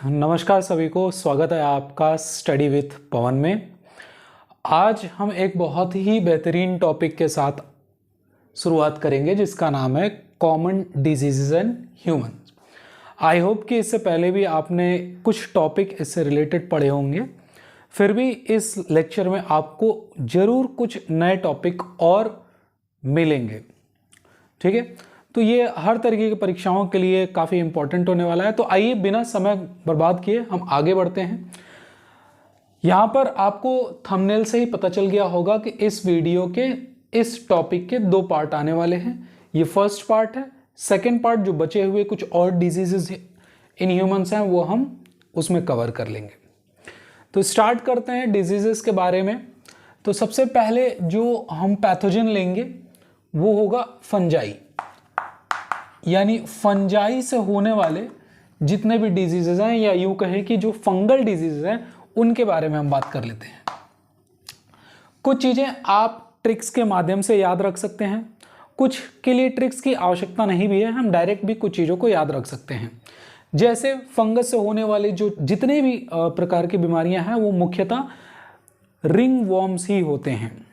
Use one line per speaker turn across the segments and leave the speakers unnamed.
नमस्कार सभी को, स्वागत है आपका स्टडी विथ पवन में। आज हम एक बहुत ही बेहतरीन टॉपिक के साथ शुरुआत करेंगे जिसका नाम है common diseases in humans. I hope कि इससे पहले भी आपने कुछ टॉपिक इससे रिलेटेड पढ़े होंगे, फिर भी इस लेक्चर में आपको ज़रूर कुछ नए टॉपिक और मिलेंगे। ठीक है, तो ये हर तरीके की परीक्षाओं के लिए काफ़ी इंपॉर्टेंट होने वाला है। तो आइए बिना समय बर्बाद किए हम आगे बढ़ते हैं। यहाँ पर आपको थंबनेल से ही पता चल गया होगा कि इस वीडियो के इस टॉपिक के दो पार्ट आने वाले हैं। ये फर्स्ट पार्ट है। सेकंड पार्ट जो बचे हुए कुछ और डिजीजेस इन ह्यूमंस हैं वो हम उसमें कवर कर लेंगे। तो स्टार्ट करते हैं डिजीजेस के बारे में। तो सबसे पहले जो हम पैथोजन लेंगे वो होगा फंजाई, यानी फंजाई से होने वाले जितने भी डिजीजेज हैं, या यूँ कहें कि जो फंगल डिजीजेज हैं उनके बारे में हम बात कर लेते हैं। कुछ चीज़ें आप ट्रिक्स के माध्यम से याद रख सकते हैं, कुछ के लिए ट्रिक्स की आवश्यकता नहीं भी है, हम डायरेक्ट भी कुछ चीज़ों को याद रख सकते हैं। जैसे फंगस से होने वाले जो जितने भी प्रकार की बीमारियां हैं वो मुख्यतः रिंग वॉर्म्स ही होते हैं।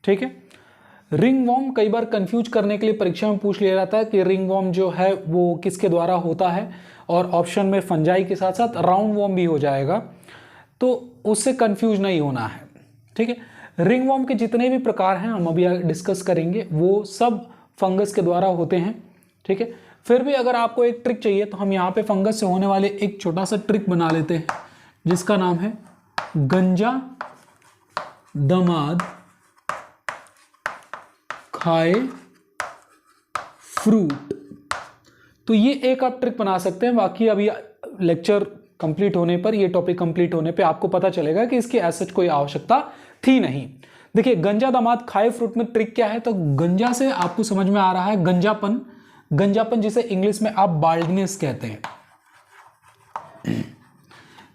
ठीक है, रिंग वॉर्म कई बार कंफ्यूज करने के लिए परीक्षा में पूछ लिया जाता है कि रिंग वॉर्म जो है वो किसके द्वारा होता है, और ऑप्शन में फंजाई के साथ साथ राउंड वॉर्म भी हो जाएगा, तो उससे कंफ्यूज नहीं होना है। ठीक है, रिंग वॉर्म के जितने भी प्रकार हैं हम अभी डिस्कस करेंगे, वो सब फंगस के द्वारा होते हैं। ठीक है, फिर भी अगर आपको एक ट्रिक चाहिए तो हम यहाँ पे फंगस से होने वाले एक छोटा सा ट्रिक बना लेते हैं जिसका नाम है गंजा दमाद खाए फ्रूट। तो ये एक आप ट्रिक बना सकते हैं। बाकी अभी लेक्चर कंप्लीट होने पर, ये टॉपिक कंप्लीट होने पे आपको पता चलेगा कि इसकी ऐसा कोई आवश्यकता थी नहीं। देखिए, गंजा दामाद खाए फ्रूट में ट्रिक क्या है, तो गंजा से आपको समझ में आ रहा है गंजापन, गंजापन जिसे इंग्लिश में आप बाल्डनेस कहते हैं।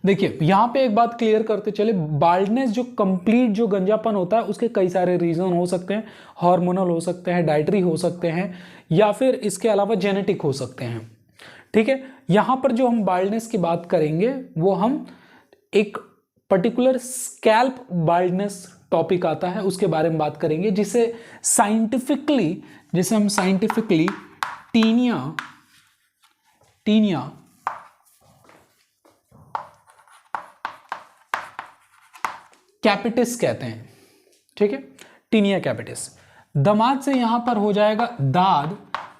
देखिए, यहां पे एक बात क्लियर करते चले, बाल्डनेस जो कंप्लीट जो गंजापन होता है उसके कई सारे रीजन हो सकते हैं। हार्मोनल हो सकते हैं, डाइटरी हो सकते हैं, या फिर इसके अलावा जेनेटिक हो सकते हैं। ठीक है, यहां पर जो हम बाल्डनेस की बात करेंगे वो हम एक पर्टिकुलर स्कैल्प बाल्डनेस टॉपिक आता है उसके बारे में बात करेंगे, जिसे हम साइंटिफिकली टीनिया कैपिटिस कहते हैं। ठीक है, टीनिया कैपिटिस। दमाद से यहां पर हो जाएगा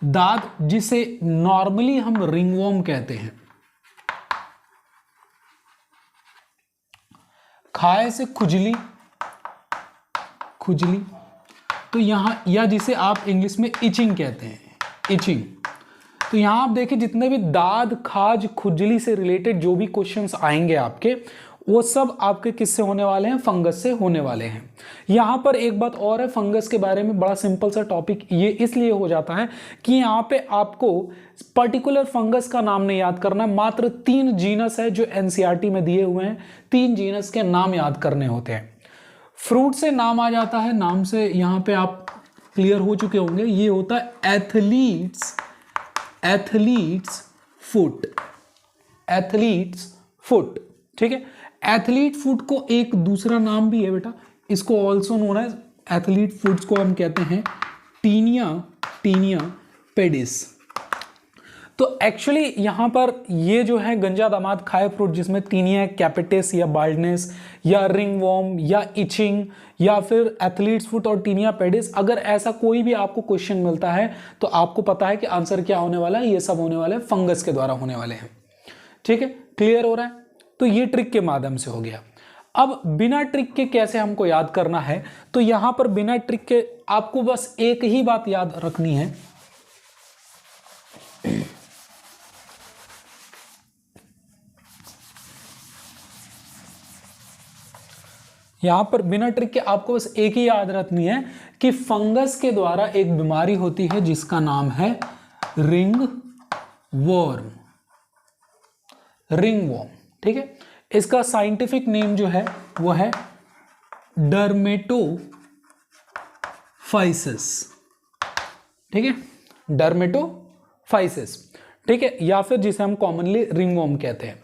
दाद जिसे नॉर्मली हम रिंगवॉर्म कहते हैं। खाए से खुजली, तो यहां, या जिसे आप इंग्लिश में इचिंग कहते हैं, इचिंग। तो यहां आप देखिए जितने भी दाद, खाज, खुजली से रिलेटेड जो भी क्वेश्चंस आएंगे आपके, वो सब आपके किससे होने वाले हैं, फंगस से होने वाले हैं। यहाँ पर एक बात और है, फंगस के बारे में बड़ा सिंपल सा टॉपिक ये इसलिए हो जाता है कि यहाँ पे आपको पर्टिकुलर फंगस का नाम नहीं याद करना, मात्र 3 जीनस है जो एनसीईआरटी में दिए हुए हैं, 3 जीनस के नाम याद करने होते हैं। फ्रूट से नाम आ जाता है, नाम से यहाँ पे आप क्लियर हो चुके होंगे, ये होता है एथलीट्स फुट। ठीक है, एथलीट फुट को एक दूसरा नाम भी है बेटा, इसको also known as athlete foots को हम कहते हैं टीनिया पेडिस। तो एक्चुअली यहां पर ये जो है गंजा दामाद खाए फ्रूट, जिसमें टीनिया कैपिटिस या बाल्डनेस या रिंगवॉर्म या इचिंग या फिर एथलीट्स फुट और टीनिया पेडिस, अगर ऐसा कोई भी आपको क्वेश्चन मिलता है तो आपको पता है कि आंसर क्या होने वाला है, ये सब होने वाले हैं फंगस के द्वारा होने वाले हैं। ठीक है, क्लियर हो रहा है। तो ये ट्रिक के माध्यम से हो गया। अब बिना ट्रिक के कैसे हमको याद करना है, तो यहां पर बिना ट्रिक के आपको बस एक ही बात याद रखनी है, यहां पर बिना ट्रिक के आपको बस एक ही याद रखनी है कि फंगस के द्वारा एक बीमारी होती है जिसका नाम है रिंग वॉर्म। ठीक है, इसका साइंटिफिक नेम जो है वो है डर्मेटोफाइसिस। ठीक है, डर्मेटोफाइसिस। ठीक है, या फिर जिसे हम कॉमनली रिंगवॉर्म कहते हैं।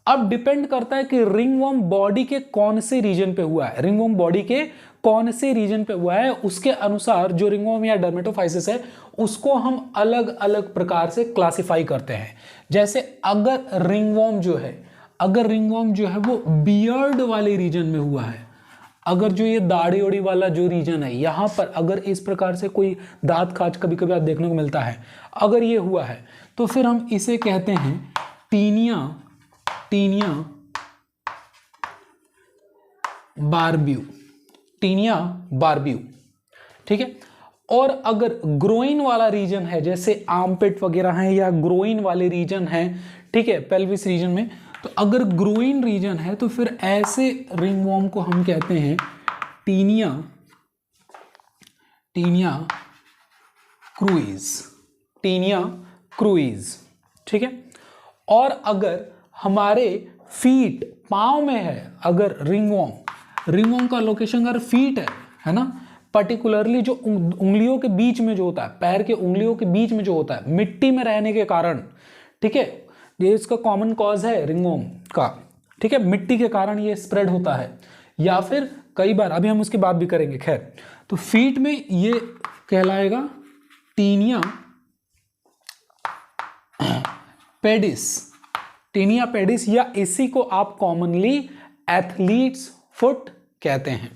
अब डिपेंड करता है कि रिंगवर्म बॉडी के कौन से रीजन पे हुआ है, रिंगवर्म बॉडी के कौन से रीजन पे हुआ है, उसके अनुसार जो रिंगवर्म या डर्मेटोफाइसिस है उसको हम अलग अलग प्रकार से क्लासिफाई करते हैं। जैसे अगर रिंगवर्म जो है वो बियर्ड वाले रीजन में हुआ है, अगर जो ये दाढ़ी ओढ़ी वाला जो रीजन है यहाँ पर अगर इस प्रकार से कोई दांत खाज कभी कभी आप देखने को मिलता है, अगर ये हुआ है तो फिर हम इसे कहते हैं टीनिया बार्ब्यू, ठीक है। और अगर ग्रोइन वाला रीजन है, जैसे आर्मपिट वगैरह है या ग्रोइन वाले रीजन है, ठीक है, पेल्विस रीजन में, तो अगर ग्रोइन रीजन है तो फिर ऐसे रिंगवर्म को हम कहते हैं टीनिया क्रूइज, ठीक है। और अगर हमारे फीट पांव में है, अगर रिंगवर्म का लोकेशन अगर फीट है ना, पर्टिकुलरली जो उंगलियों के बीच में जो होता है, पैर के उंगलियों के बीच में जो होता है, मिट्टी में रहने के कारण, ठीक है, ये इसका कॉमन कॉज है रिंगवर्म का, ठीक है, मिट्टी के कारण ये स्प्रेड होता है। या फिर कई बार, अभी हम उसकी बात भी करेंगे, खैर, तो फीट में ये कहलाएगा टीनिया पेडिस, या इसी को आप कॉमनली एथलीट्स फुट कहते हैं,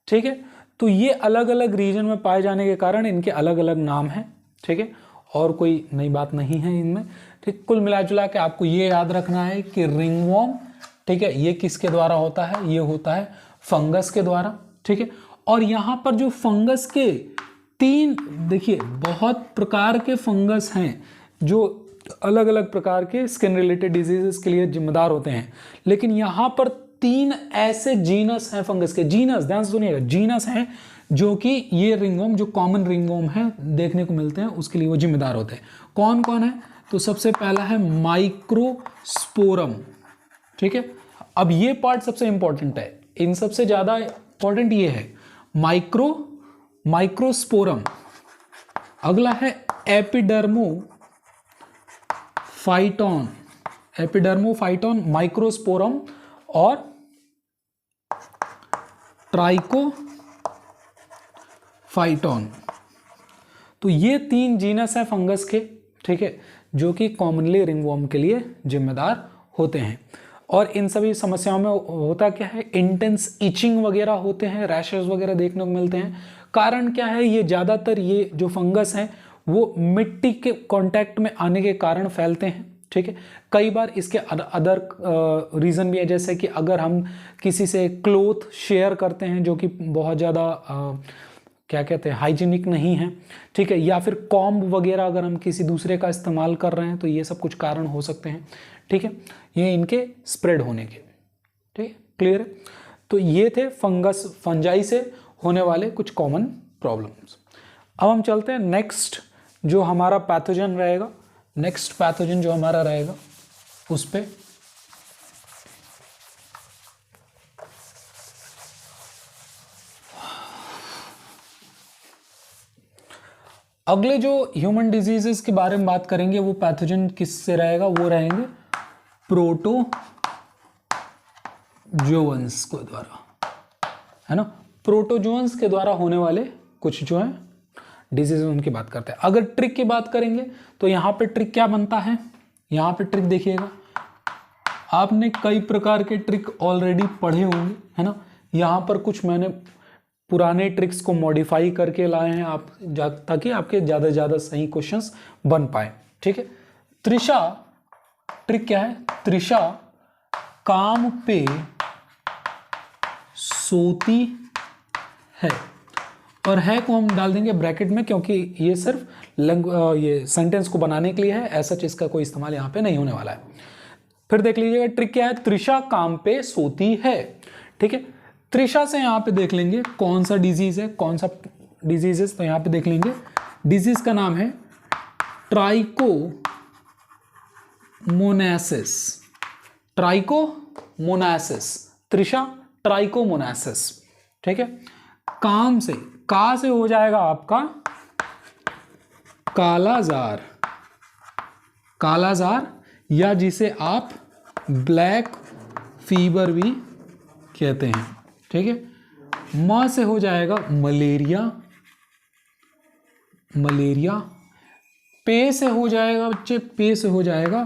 ठीक है। तो ये अलग अलग रीजन में पाए जाने के कारण इनके अलग अलग नाम हैं, ठीक है, और कोई नई बात नहीं है इनमें, ठीक। कुल मिला जुला के आपको ये याद रखना है कि रिंगवर्म, ठीक है, ये किसके द्वारा होता है, ये होता है फंगस के द्वारा, ठीक है। और यहाँ पर जो फंगस के तीन, देखिए बहुत प्रकार के फंगस हैं जो अलग अलग प्रकार के स्किन रिलेटेड डिजीजेस के लिए जिम्मेदार होते हैं, लेकिन यहाँ पर 3 ऐसे जीनस हैं फंगस के, जीनस ध्यान से सुनिएगा, जीनस हैं जो कि ये रिंगवर्म, जो कॉमन रिंगवर्म है देखने को मिलते हैं, उसके लिए वो जिम्मेदार होते हैं। कौन कौन है, तो सबसे पहला है माइक्रोस्पोरम, ठीक है। अब ये पार्ट सबसे इंपॉर्टेंट है, इन सबसे ज्यादा इंपॉर्टेंट ये है माइक्रोस्पोरम। अगला है एपिडर्मोफाइटॉन, माइक्रोस्पोरम और ट्राइकोफाइटॉन। तो ये 3 जीनस है फंगस के, ठीक है, जो कि कॉमनली रिंगवर्म के लिए जिम्मेदार होते हैं। और इन सभी समस्याओं में होता क्या है, इंटेंस इचिंग वगैरह होते हैं, रैशेस वगैरह देखने को मिलते हैं। कारण क्या है, ये ज़्यादातर ये जो फंगस हैं वो मिट्टी के कांटेक्ट में आने के कारण फैलते हैं, ठीक है। कई बार इसके अदर रीज़न भी है, जैसे कि अगर हम किसी से क्लोथ शेयर करते हैं जो कि बहुत ज़्यादा क्या कहते हैं, हाइजीनिक नहीं है, ठीक है, या फिर कॉम्ब वगैरह अगर हम किसी दूसरे का इस्तेमाल कर रहे हैं, तो ये सब कुछ कारण हो सकते हैं, ठीक है, ये इनके स्प्रेड होने के, ठीक है, क्लियर है। तो ये थे फंजाई से होने वाले कुछ कॉमन प्रॉब्लम्स। अब हम चलते हैं नेक्स्ट जो हमारा पैथोजन रहेगा, नेक्स्ट पैथोजन जो हमारा रहेगा उस पे। अगले जो ह्यूमन डिजीजेस के बारे में बात करेंगे वो पैथोजन किससे रहेगा, वो रहेंगे प्रोटोजोअन्स के द्वारा, है ना, प्रोटोजोअन्स के द्वारा होने वाले कुछ जो है डिजीज उनकी बात करते हैं। अगर ट्रिक की बात करेंगे तो यहाँ पे ट्रिक क्या बनता है, यहाँ पे ट्रिक देखिएगा, आपने कई प्रकार के ट्रिक ऑलरेडी पढ़े होंगे, है ना। यहाँ पर कुछ मैंने पुराने ट्रिक्स को मॉडिफाई करके लाए हैं आप ताकि आपके ज़्यादा से ज़्यादा सही क्वेश्चंस बन पाए, ठीक है। त्रिशा ट्रिक क्या है, त्रिशा काम पे सोती है, और है को हम डाल देंगे ब्रैकेट में क्योंकि ये सिर्फ ये सेंटेंस को बनाने के लिए है, ऐसा चीज का कोई इस्तेमाल यहाँ पे नहीं होने वाला है। फिर देख लीजिएगा ट्रिक क्या है, त्रिशा काम पे सोती है, ठीक है। त्रिशा से यहाँ पे देख लेंगे कौन सा डिजीज है, कौन सा डिजीज, तो यहाँ पे देख लेंगे डिजीज का नाम है ट्राइकोमोनासिस, त्रिशा ट्राइकोमोनासिस, ठीक है। काम से, का से हो जाएगा आपका कालाजार, या जिसे आप ब्लैक फीवर भी कहते हैं, ठीक है। म से हो जाएगा मलेरिया, मलेरिया। पे से हो जाएगा बच्चे, पे से हो जाएगा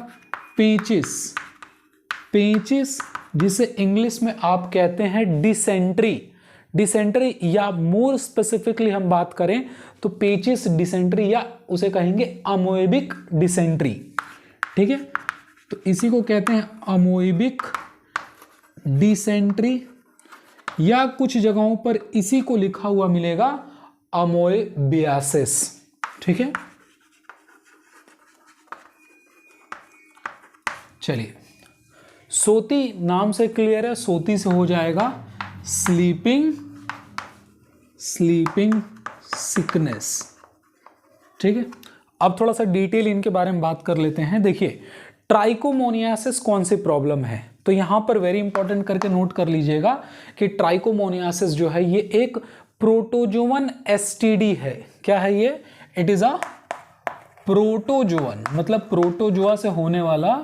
पेचिस, पेचिस, जिसे इंग्लिश में आप कहते हैं डिसेंट्री, डिसेंट्री, या मोर स्पेसिफिकली हम बात करें तो पेचिस डिसेंट्री, या उसे कहेंगे अमोएबिक डिसेंट्री, ठीक है। तो इसी को कहते हैं अमोएबिक डिसेंट्री, या कुछ जगहों पर इसी को लिखा हुआ मिलेगा अमोएबियासिस, ठीक है। चलिए, सोती नाम से क्लियर है, सोती से हो जाएगा स्लीपिंग, स्लीपिंग सिकनेस, ठीक है। अब थोड़ा सा डिटेल इनके बारे में बात कर लेते हैं। देखिए, ट्राइकोमोनियासिस कौन सी प्रॉब्लम है, तो यहां पर वेरी इंपॉर्टेंट करके नोट कर लीजिएगा कि ट्राइकोमोनियासिस जो है ये एक प्रोटोजोवन एसटीडी है। क्या है ये? इट इज अ प्रोटोजोवन, मतलब प्रोटोजोआ से होने वाला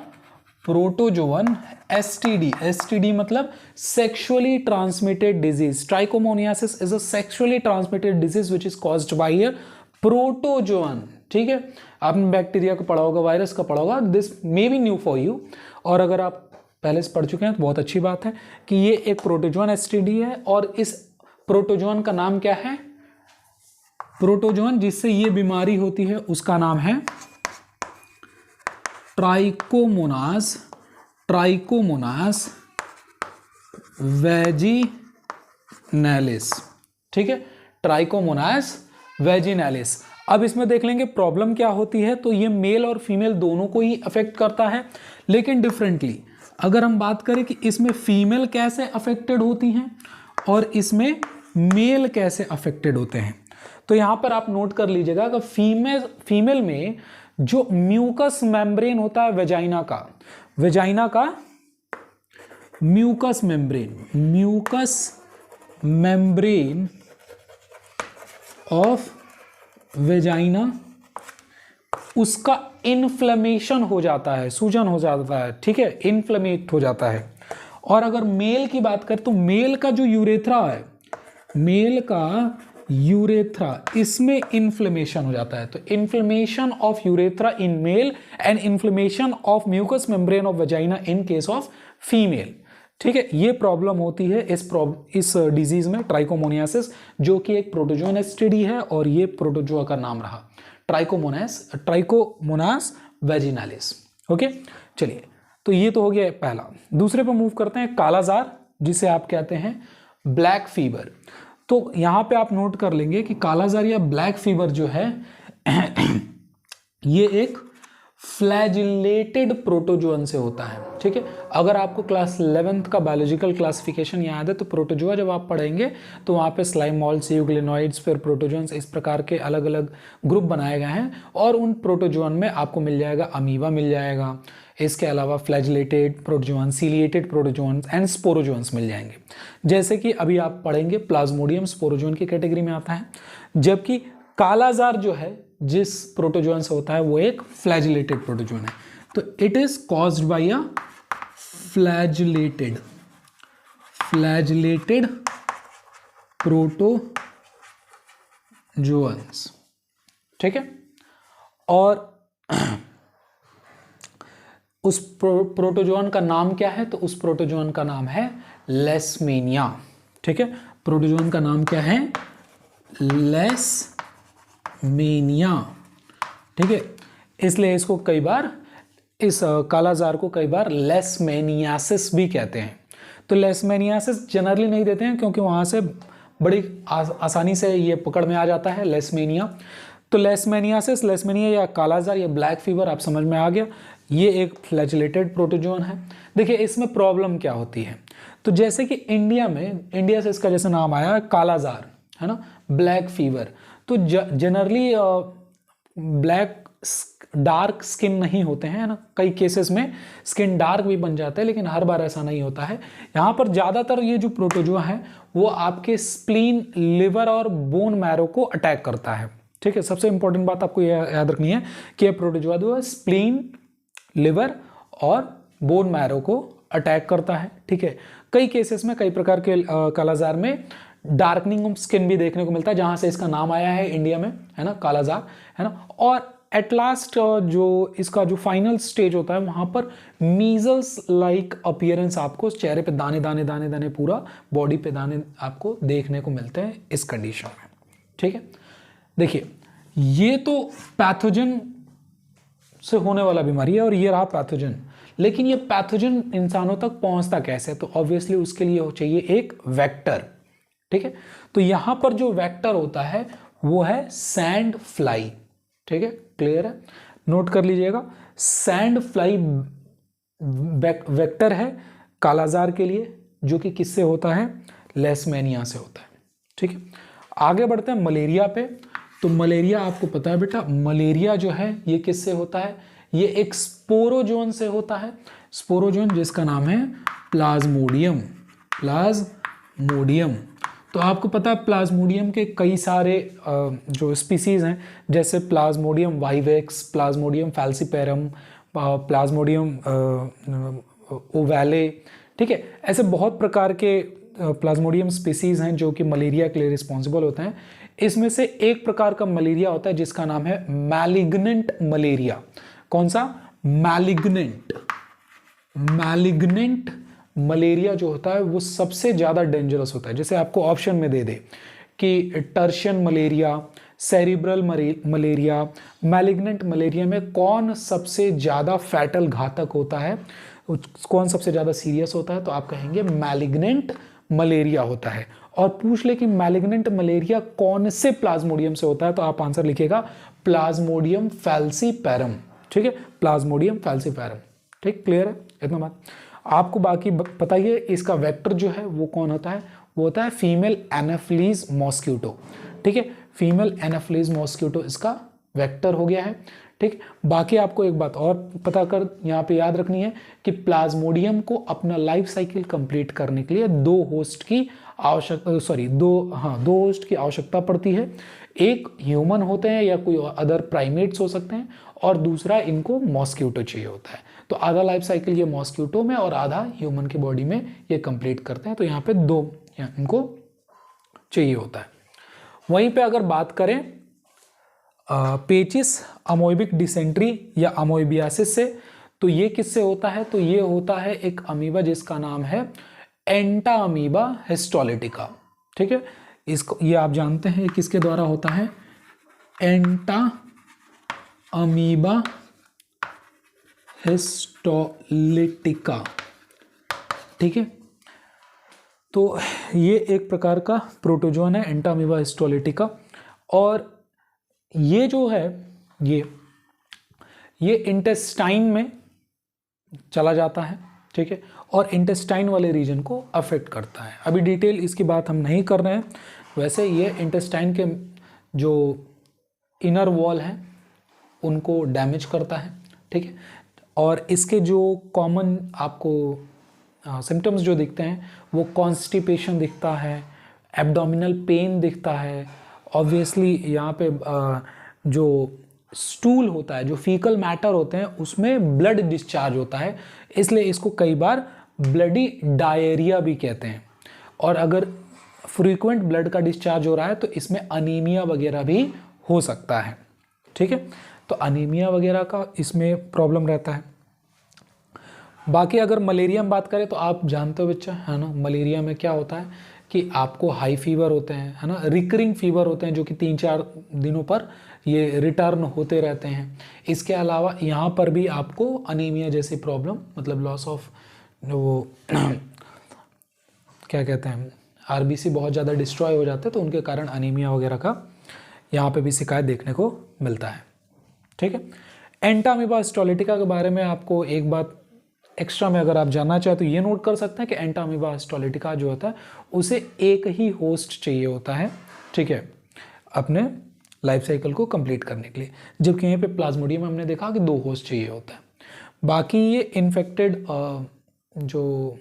प्रोटोजोवन एसटीडी, एसटीडी मतलब sexually transmitted disease. Trichomoniasis is a sexually transmitted disease which is caused by a protozoan, ठीक है। आपने बैक्टीरिया का पढ़ा होगा, वायरस का पढ़ा होगा, this may be new for you, और अगर आप पहले से पढ़ चुके हैं तो बहुत अच्छी बात है कि ये एक प्रोटोजोवन एसटीडी है। और इस प्रोटोजोवन का नाम क्या है? प्रोटोजोवन जिससे ये बीमारी होती है उसका नाम है ट्राइकोमोनास, ट्राइकोमोनास वेजिनैलिस, ठीक है, ट्राइकोमोनास वेजिनैलिस। अब इसमें देख लेंगे प्रॉब्लम क्या होती है। तो ये मेल और फीमेल दोनों को ही अफेक्ट करता है, लेकिन डिफरेंटली। अगर हम बात करें कि इसमें फीमेल कैसे अफेक्टेड होती हैं और इसमें मेल कैसे अफेक्टेड होते हैं, तो यहां पर आप नोट कर लीजिएगा कि फीमेल में जो म्यूकस मेम्ब्रेन होता है वेजाइना का, वेजाइना का mucous membrane, mucous membrane of vagina, उसका इन्फ्लेमेशन हो जाता है, सूजन हो जाता है, ठीक है, इन्फ्लेमेट हो जाता है। और अगर मेल की बात करें तो मेल का जो यूरेथ्रा है, मेल का यूरेथ्रा, इसमें इन्फ्लेमेशन हो जाता है। तो inflammation of urethra in male and inflammation of mucous membrane of vagina in case of female, ठीक है। ये प्रॉब्लम होती है इस डिजीज में, ट्राइकोमोनियासिस, जो कि एक प्रोटोजोन एसटीडी है और ये प्रोटोजोआ का नाम रहा ट्राइकोमोनास वेजिनालिस, ओके। चलिए, तो ये तो हो गया पहला। दूसरे पर मूव करते हैं, कालाजार, जिसे आप कहते हैं ब्लैक फीवर। तो यहां पे आप नोट कर लेंगे कि कालाजार या ब्लैक फीवर जो है ये एक फ्लैजिलेटेड प्रोटोजोअन से होता है, ठीक है। अगर आपको क्लास 11th का बायोलॉजिकल क्लासिफिकेशन याद है तो प्रोटोजोआ जब आप पढ़ेंगे तो वहाँ पे स्लाइमोल्स, यूग्लिनोइड्स, फिर प्रोटोजोन्स, इस प्रकार के अलग अलग ग्रुप बनाए गए हैं। और उन प्रोटोजोअन में आपको मिल जाएगा अमीबा, मिल जाएगा, इसके अलावा flagellated protozoan, ciliated protozoans and sporozoans मिल जाएंगे। जैसे कि अभी आप पढ़ेंगे प्लाज्मोडियम स्पोरोजोअन की कैटेगरी में आता है, जबकि कालाजार जो है जिस प्रोटोजोअन से होता है वो एक फ्लैजिलेटेड प्रोटोजोअन है। तो it is caused by a flagellated protozoans, ठीक है। और उस प्रोटोजोअन का नाम क्या है? तो उस प्रोटोजोअन का नाम है लेशमेनिया, ठीक है। प्रोटोजोअन का नाम क्या है? लेशमेनिया, ठीक है। इसलिए इसको कई बार, इस कालाजार को कई बार लेशमेनियासिस भी कहते हैं। तो लेशमेनियासिस जनरली नहीं देते हैं क्योंकि वहाँ से बड़ी आसानी से ये पकड़ में आ जाता है लेशमेनिया। तो लेशमेनियासिस, लेशमेनिया या कालाजार या ब्लैक फीवर आप समझ में आ गया, ये एक फ्लैजिलेटेड प्रोटोजोअन है। देखिए इसमें प्रॉब्लम क्या होती है, तो जैसे कि इंडिया से इसका जैसे नाम आया कालाजार, है ना, ब्लैक फीवर, तो जनरली ब्लैक डार्क स्किन नहीं होते हैं, है ना, कई केसेस में स्किन डार्क भी बन जाता है, लेकिन हर बार ऐसा नहीं होता है। यहाँ पर ज़्यादातर ये जो प्रोटोजोआ है वो आपके स्प्लीन, लिवर और बोन मैरो को अटैक करता है, ठीक है। सबसे इंपॉर्टेंट बात आपको याद रखनी है कि ये प्रोटोजोआ जो है स्प्लीन, लिवर और बोन मैरो को अटैक करता है। ठीक है, कई केसेस में, कई प्रकार के कालाजार में डार्कनिंग ऑफ स्किन भी देखने को मिलता है, जहां से इसका नाम आया है इंडिया में, है ना, कालाजार, है ना। और एट लास्ट जो इसका जो फाइनल स्टेज होता है वहां पर मीजल्स लाइक अपीयरेंस आपको चेहरे पे दाने दाने दाने दाने, पूरा बॉडी पे दाने आपको देखने को मिलते हैं इस कंडीशन में। ठीक है, देखिए ये तो पैथोजन से होने वाला बीमारी है और ये रहा पैथोजन, लेकिन ये पैथोजन इंसानों तक पहुंचता कैसे? तो ऑब्वियसली उसके लिए चाहिए एक वेक्टर। ठीक है, तो यहां पर जो वेक्टर होता है वो है सैंड फ्लाई। ठीक है, क्लियर है, नोट कर लीजिएगा, सैंड फ्लाई वेक्टर है कालाजार के लिए, जो कि किससे होता है? लेशमैनिया से होता है। ठीक है, आगे बढ़ते हैं मलेरिया पे। तो मलेरिया आपको पता है बेटा, मलेरिया जो है ये किससे होता है? ये एक स्पोरोजोन से होता है, स्पोरोजोन जिसका नाम है प्लाज्मोडियम। प्लाज्मोडियम, तो आपको पता है प्लाज्मोडियम के कई सारे जो स्पीसीज हैं, जैसे plasmodium vivax, plasmodium falciparum, plasmodium ovale. ठीक है, ऐसे बहुत प्रकार के प्लाज्मोडियम स्पीसीज हैं जो कि मलेरिया के लिए रिस्पॉन्सिबल होते हैं। इसमें से एक प्रकार का मलेरिया होता है जिसका नाम है मैलिग्नेंट मलेरिया। कौन सा? मैलिग्नेंट। मैलिग्नेंट मलेरिया जो होता है वो सबसे ज़्यादा डेंजरस होता है। जैसे आपको ऑप्शन में दे दे कि tertian malaria, cerebral malaria, malignant malaria में कौन सबसे ज़्यादा फैटल घातक होता है, कौन सबसे ज़्यादा सीरियस होता है, तो आप कहेंगे मैलिग्नेंट मलेरिया होता है। और पूछ ले कि मैलिग्नेंट मलेरिया कौन से प्लाज्मोडियम से होता है, तो आप आंसर लिखिएगा प्लाज्मोडियम फैल्सीपेरम। ठीक है, प्लाज्मोडियम फैल्सीपेरम। ठीक, क्लियर है इतना बात? आपको बाकी पता ही है, इसका वेक्टर जो है वो कौन होता है? वो होता है फीमेल एनाफिलीज मॉस्क्यूटो। ठीक है, फीमेल एनाफिलीज मॉस्क्यूटो इसका वेक्टर हो गया है। ठीक, बाकी आपको एक बात और पता कर यहाँ पे याद रखनी है कि प्लाज्मोडियम को अपना लाइफ साइकिल कंप्लीट करने के लिए दो होस्ट की आवश्यकता पड़ती है। एक ह्यूमन होते हैं या कोई अदर प्राइमेट्स हो सकते हैं, और दूसरा इनको मॉस्क्यूटो चाहिए होता है। तो आधा लाइफ साइकिल ये मॉस्क्यूटो में और आधा ह्यूमन की बॉडी में ये कंप्लीट करते हैं। तो यहाँ पे दो इनको चाहिए होता है। वहीं पे अगर बात करें पेचिस अमोइबिक डिसेंट्री या अमोइबियासिस से, तो ये किससे होता है? तो ये होता है एक अमीबा जिसका नाम है एंटा अमीबा हिस्टोलिटिका। ठीक है, इसको ये आप जानते हैं किसके द्वारा होता है? एंटा अमीबा हिस्टोलिटिका। ठीक है, तो ये एक प्रकार का प्रोटोजोन है एंटा अमीबा हिस्टोलिटिका, और ये जो है ये इंटेस्टाइन में चला जाता है। ठीक है, और इंटेस्टाइन वाले रीजन को अफेक्ट करता है। अभी डिटेल इसकी बात हम नहीं कर रहे हैं। वैसे ये इंटेस्टाइन के जो इनर वॉल है उनको डैमेज करता है। ठीक है, और इसके जो कॉमन आपको सिम्टम्स जो दिखते हैं वो कॉन्स्टिपेशन दिखता है, एब्डोमिनल पेन दिखता है, ऑब्वियसली यहाँ पे जो स्टूल होता है, जो फीकल मैटर होते हैं उसमें ब्लड डिस्चार्ज होता है, इसलिए इसको कई बार ब्लडी डायरिया भी कहते हैं। और अगर फ्रीक्वेंट ब्लड का डिस्चार्ज हो रहा है तो इसमें अनीमिया वगैरह भी हो सकता है। ठीक है, तो अनीमिया वगैरह का इसमें प्रॉब्लम रहता है। बाकी अगर मलेरिया में बात करें तो आप जानते हो बच्चा, है ना, मलेरिया में क्या होता है कि आपको हाई फीवर होते हैं, है ना, रिकरिंग फीवर होते हैं जो कि 3-4 दिनों पर ये रिटर्न होते रहते हैं। इसके अलावा यहाँ पर भी आपको अनीमिया जैसी प्रॉब्लम, मतलब लॉस ऑफ वो क्या कहते हैं, आरबीसी बहुत ज़्यादा डिस्ट्रॉय हो जाते हैं, तो उनके कारण अनीमिया वगैरह का यहाँ पे भी शिकायत देखने को मिलता है। ठीक है, एंटा अमीबा हिस्टोलिटिका के बारे में आपको एक बात एक्स्ट्रा में अगर आप जानना चाहें तो ये नोट कर सकते हैं कि एंटा अमीबा हिस्टोलिटिका जो होता है उसे एक ही होस्ट चाहिए होता है। ठीक है, अपने लाइफ साइकिल को कंप्लीट करने के लिए, जबकि यहाँ पे प्लाज्मोडियम में हमने देखा कि 2 होस्ट चाहिए होता है। बाकी ये इन्फेक्टेड जो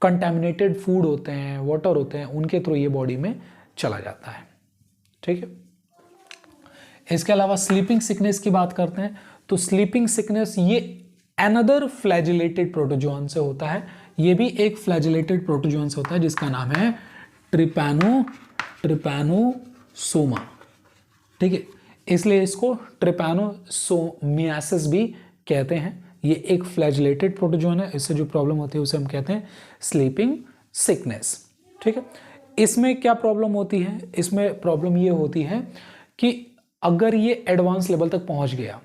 कंटेमिनेटेड फूड होते हैं, वाटर होते हैं, उनके थ्रू ये बॉडी में चला जाता है। ठीक है, इसके अलावा स्लीपिंग सिकनेस की बात करते हैं तो स्लीपिंग सिकनेस ये अनदर फ्लैजिलेटेड प्रोटोजोन से होता है, ये भी एक फ्लैजिलेटेड प्रोटोजोन से होता है जिसका नाम है ट्रिपैनोसोमा। ठीक है, इसलिए इसको ट्रिपैनोसोमियासिस भी कहते हैं। ये एक फ्लैजिलेटेड प्रोटोजोन है, इससे जो प्रॉब्लम होती है उसे हम कहते हैं स्लीपिंग सिकनेस। ठीक है, इसमें क्या प्रॉब्लम होती है, इसमें प्रॉब्लम ये होती है कि अगर ये एडवांस लेवल तक पहुंच गया,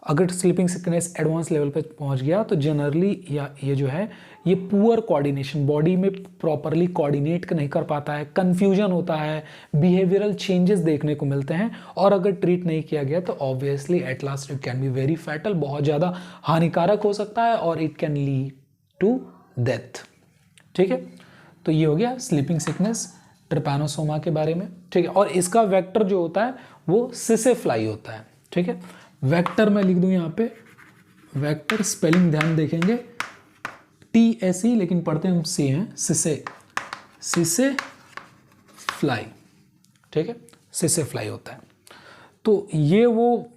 अगर स्लीपिंग सिकनेस एडवांस लेवल पर पहुंच गया तो जनरली या ये जो है ये पुअर कोऑर्डिनेशन, बॉडी में प्रॉपरली कोऑर्डिनेट नहीं कर पाता है, कंफ्यूजन होता है, बिहेवियरल चेंजेस देखने को मिलते हैं, और अगर ट्रीट नहीं किया गया तो obviously at last it can be very fatal, बहुत ज़्यादा हानिकारक हो सकता है और it can lead to death. ठीक है, तो ये हो गया स्लीपिंग सिकनेस ट्रिपैनोसोमा के बारे में। ठीक है, और इसका वेक्टर जो होता है वो सिसेफ्लाई होता है। ठीक है, वेक्टर मैं लिख दूं यहाँ पे, वेक्टर स्पेलिंग ध्यान देखेंगे TSE, लेकिन पढ़ते हम C हैं, सिसे फ्लाई। ठीक है, सिसे फ्लाई होता है। तो ये वो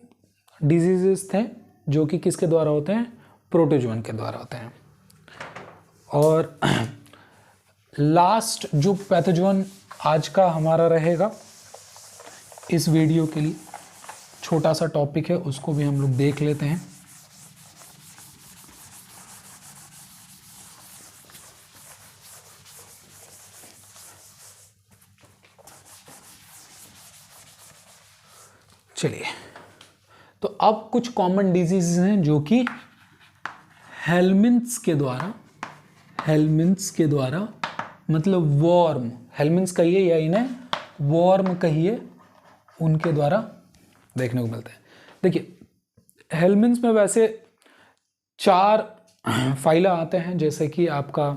डिजीजेस थे जो कि किसके द्वारा होते हैं, प्रोटोजोन के द्वारा होते हैं। और लास्ट जो पैथोजोन आज का हमारा रहेगा इस वीडियो के लिए, छोटा सा टॉपिक है, उसको भी हम लोग देख लेते हैं। चलिए, तो अब कुछ कॉमन डिजीजेस हैं जो कि हेलमिंथ्स के द्वारा मतलब वॉर्म, हेलमिंथ्स कहिए या इन्हें वॉर्म कहिए, उनके द्वारा देखने को मिलते हैं। देखिए, हेलमिंथ्स में वैसे 4 फाइला आते हैं, जैसे कि आपका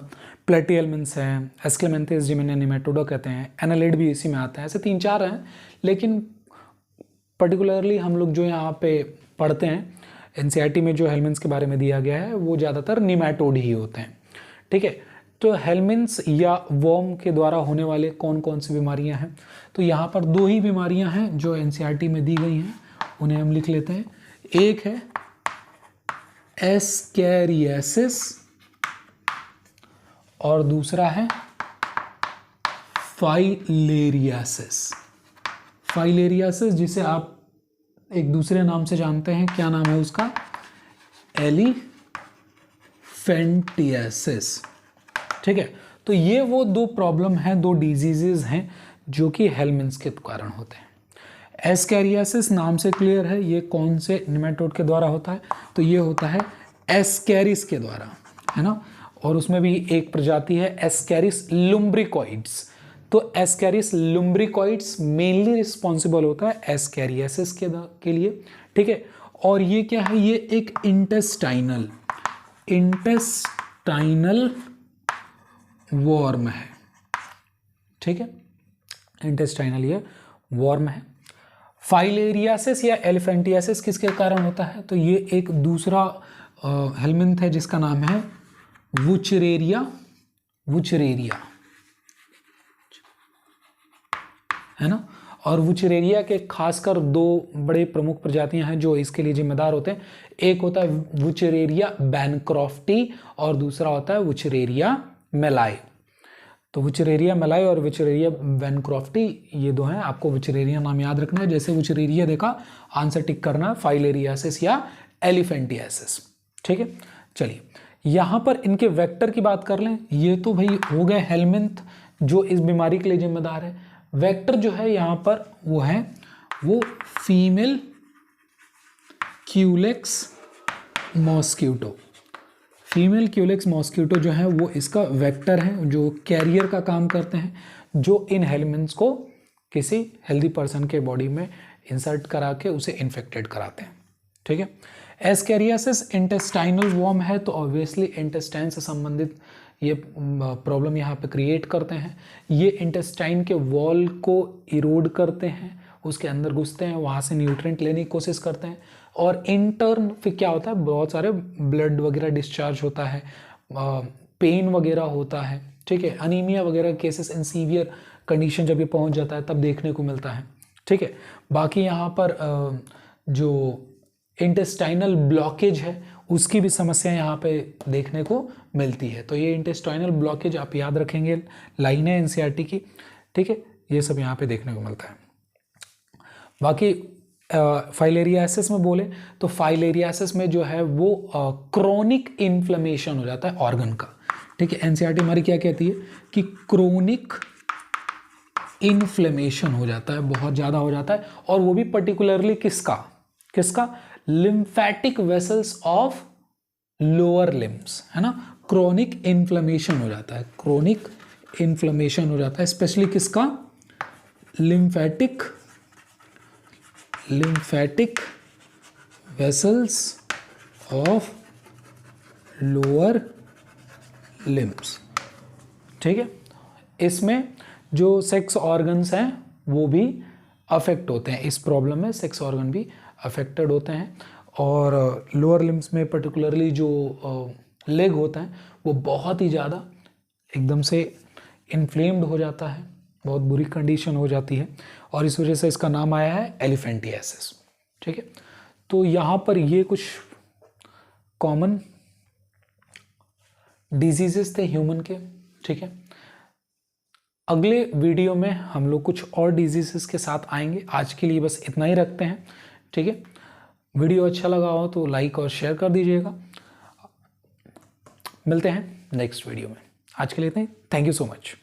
प्लेटिहेलमिंथ्स है, एस्क्लेमेंथिस जिमिनी निमेटोडा कहते हैं, एनालिड भी इसी में आता है, ऐसे 3-4 हैं, लेकिन पर्टिकुलरली हम लोग जो यहाँ पे पढ़ते हैं NCERT में जो हेलमिंथ्स के बारे में दिया गया है वो ज़्यादातर निमेटोड ही होते हैं। ठीक है, तो हेलमिंथ्स या वॉर्म के द्वारा होने वाले कौन कौन सी बीमारियां हैं, तो यहाँ पर 2 ही बीमारियां हैं जो NCERT में दी गई हैं, उन्हें हम लिख लेते हैं। एक है एस्कैरियासिस और दूसरा है फाइलेरियासिस। फाइलेरियासिस जिसे आप एक दूसरे नाम से जानते हैं, क्या नाम है उसका, एलिफेंटियासिस। ठीक है, तो ये वो 2 प्रॉब्लम हैं, 2 डिजीजेज हैं जो कि हेलमिंथ्स के कारण होते हैं। एस्कैरियासिस नाम से क्लियर है, ये कौन से निमेटोड के द्वारा होता है, तो ये होता है एस्कैरिस के द्वारा, है ना, और उसमें भी एक प्रजाति है एस्कैरिस लुम्ब्रिकॉइड्स। तो एस्कैरिस लुम्ब्रिकॉइड्स मेनली रिस्पॉन्सिबल होता है एस्कैरियासिस के लिए। ठीक है, और ये क्या है, ये एक इंटेस्टाइनल वॉर्म है। ठीक है, इंटेस्टाइनल ये वॉर्म है। फाइलेरियासिस या एलिफेंटियासिस किसके कारण होता है, तो ये एक दूसरा हेलमिंथ है जिसका नाम है वुचरेरिया, है ना। और वुचरेरिया के खासकर 2 बड़े प्रमुख प्रजातियां हैं जो इसके लिए जिम्मेदार होते हैं। एक होता है वुचरेरिया बैनक्रॉफ्टी और दूसरा होता है वुचरेरिया मेलाई। तो वुचरेरिया मेलाई और वुचरेरिया बैनक्रॉफ्टी ये 2 हैं, आपको वुचरेरिया नाम याद रखना है। जैसे वुचरेरिया देखा, आंसर टिक करना है, फाइलेरियासिस या एलिफेंटियासिस। ठीक है, चलिए यहाँ पर इनके वेक्टर की बात कर लें। ये तो भाई हो गए हेलमिंथ जो इस बीमारी के लिए जिम्मेदार है। वेक्टर जो है यहाँ पर वो female Culex mosquito. Female Culex mosquito जो है वो इसका वेक्टर है, जो कैरियर का काम करते हैं, जो इन हेलमिंथ्स को किसी हेल्दी पर्सन के बॉडी में इंसर्ट करा के उसे इन्फेक्टेड कराते हैं। ठीक है, एस्कैरियासिस इंटेस्टाइनल वॉर्म है, तो ऑब्वियसली इंटेस्टाइन से संबंधित ये प्रॉब्लम यहाँ पे क्रिएट करते हैं। ये इंटेस्टाइन के वॉल को इरोड करते हैं, उसके अंदर घुसते हैं, वहाँ से न्यूट्रिएंट लेने की कोशिश करते हैं, और इंटर्न फिर क्या होता है, बहुत सारे ब्लड वगैरह डिस्चार्ज होता है, पेन वगैरह होता है। ठीक है, अनीमिया वगैरह केसेस इन सीवियर कंडीशन जब ये पहुँच जाता है तब देखने को मिलता है। ठीक है, बाकी यहाँ पर जो इंटेस्टाइनल ब्लॉकेज है उसकी भी समस्या यहाँ पे देखने को मिलती है। तो ये इंटेस्टाइनल ब्लॉकेज आप याद रखेंगे, लाइन है एनसीईआरटी की, ठीक है, ये सब यहाँ पे देखने को मिलता है। बाकी फाइलेरियासिस में बोले तो फाइलेरियासिस में जो है वो क्रोनिक इन्फ्लेमेशन हो जाता है ऑर्गन का, ठीक है। एनसीईआरटी हमारी क्या कहती है कि क्रोनिक इन्फ्लेमेशन हो जाता है, बहुत ज़्यादा हो जाता है, और वो भी पर्टिकुलरली किसका lymphatic vessels of lower limbs, है ना। क्रोनिक इन्फ्लेमेशन हो जाता है, क्रोनिक इन्फ्लेमेशन हो जाता है, स्पेशली किसका, lymphatic vessels of lower limbs, ठीक है। इसमें जो सेक्स ऑर्गन्स हैं वो भी अफेक्ट होते हैं, इस प्रॉब्लम में सेक्स ऑर्गन भी अफेक्टेड होते हैं। और लोअर लिम्स में पर्टिकुलरली जो लेग होता है वो बहुत ही ज़्यादा एकदम से इन्फ्लेम्ड हो जाता है, बहुत बुरी कंडीशन हो जाती है, और इस वजह से इसका नाम आया है एलिफेंटियासिस, ठीक है। तो यहाँ पर ये कुछ कॉमन डिजीजेस थे ह्यूमन के, ठीक है। अगले वीडियो में हम लोग कुछ और डिजीजेस के साथ आएंगे। आज के लिए बस इतना ही रखते हैं, ठीक है। वीडियो अच्छा लगा हो तो लाइक और शेयर कर दीजिएगा। मिलते हैं नेक्स्ट वीडियो में, आज के लिए इतना ही। Thank you so much.